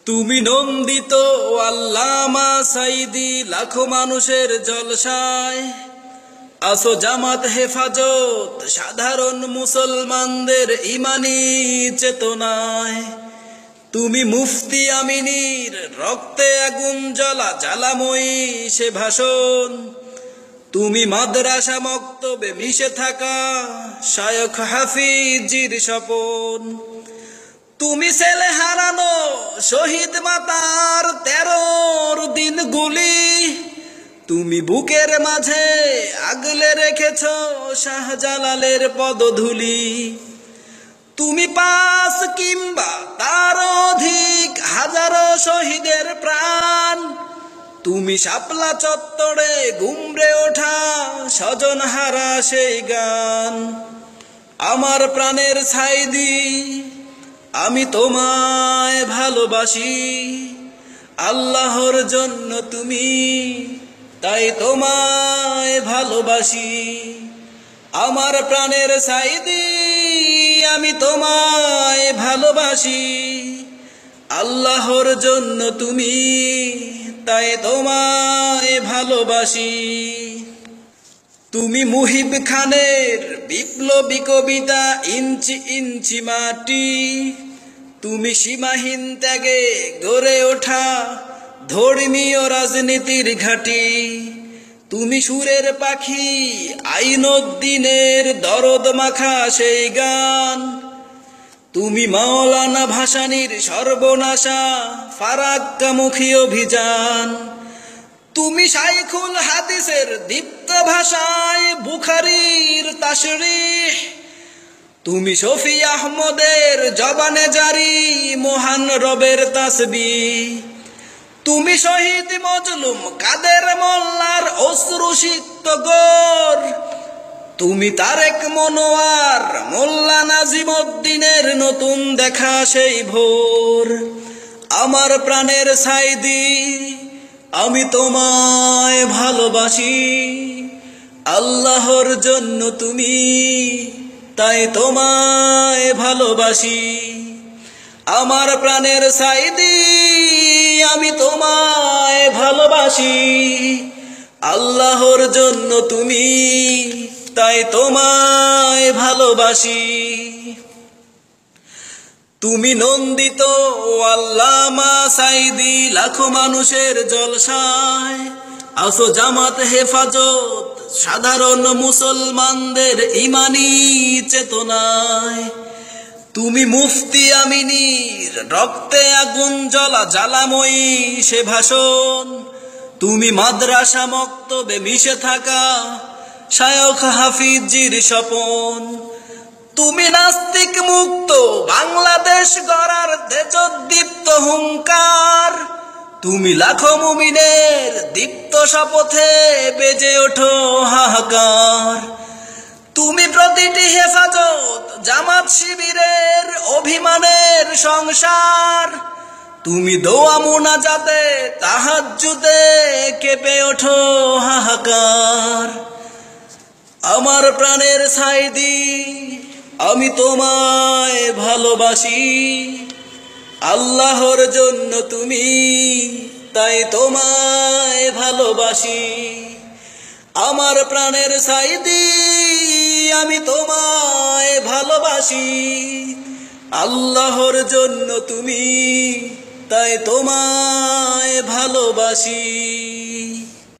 তুমি নন্দিত আল্লামা সাইদি, লাখো মানুষের জলসায় আসো জামাত হেফাজত, সাধারণ মুসলমানদের ইমানি চেতনায়। তুমি মুফতি আমিনীর রক্তে আগুন জ্বলা জ্বালাময়ী সে ভাষণ, তুমি মাদ্রাসা মক্তবে মিশে থাকা শায়খ হাফিজির স্বপন। তুমি ছেলে হারানো শহীদ মাতার 13 দিনগুলি, তুমি বুকের মাঝে আগলে রেখেছ শাহজালালের পদধূলি। তুমি 5 কিংবা তার অধিক হাজারো শহীদের প্রাণ, তুমি শাপলা চত্বরে গুমরে ওঠা স্বজন হারা সেই গান। আমার প্রাণের সাইদি, আমি তোমায় ভালোবাসি, আল্লাহর জন্য তুমি, তাই তোমায় ভালোবাসি। আমার প্রাণের সাইদি, আমি তোমায় ভালোবাসি, আল্লাহর জন্য তুমি, তাই তোমায় ভালোবাসি। তুমি মুহিব খানের বিপ্লবী কবিতা ইঞ্চি ইঞ্চি মাটি, তুমি সীমাহীন ত্যাগে গড়ে ওঠা ধর্মীয় রাজনীতির ঘাঁটি। তুমি সুরের পাখি আইনউদ্দিনের দরদ মাখা সেই গান, তুমি মাওলানা ভাসানীর সর্বনাশা ফারাক্কামুখী অভিযান। তুমি শাইখুল হাদিসের দীপ্ত ভাষায় বুখারীর তাশরিহ, তুমি শফি আহমদের জবানে জারি মহান রবের তাসবিহ। তুমি শহীদ মজলুম কাদের মোল্লার অশ্রুসিক্ত গোর, তুমি তারেক মনোয়ার মোল্লা নাজিম উদ্দিনের নতুন দেখা সেই ভোর। আমার প্রাণের সাইদি, আমি তোমায় ভালোবাসি, আল্লাহর জন্য তুমি, তাই তোমায় ভালোবাসি। আমার প্রাণের সাইদি, আমি তোমায় ভালোবাসি, আল্লাহর জন্য তুমি, তাই তোমায় ভালোবাসি। তুমি নন্দিত আল্লামা সাইদি, লাখো মানুষের জলসায় আসো জামাত হেফাজত, সাধারণ মুসলমানদের ইমানি চেতনায়। তুমি মুফতি আমিনীর রক্তে আগুন জ্বলা জ্বালাময়ী সে ভাষণ, তুমি মাদ্রাসা মক্তবে মিশে থাকা শায়খ হাফিজির স্বপন। তুমি নাস্তিক মুক্ত বাংলাদেশ গড়ার তেজোদ্দীপ্ত হুঙ্কার, তুমি লাখো মুমিনের দীপ্ত শপথে বেজে ওঠো হাহাকার। তুমি প্রতিটি হেফাজত জামাত শিবিরের অভিমানের সংসার, তুমি দোয়া মুনাজাতে তাহাজ্জুদে কেঁপে ওঠো হাহাকার। আমার প্রাণের সাইদি, আমি তোমায় ভালোবাসি, আল্লাহর জন্য তুমি, তাই তোমায় ভালোবাসি। আমার প্রাণের সাইদি, আমি তোমায় ভালোবাসি, আল্লাহর জন্য তুমি, তাই তোমায় ভালোবাসি।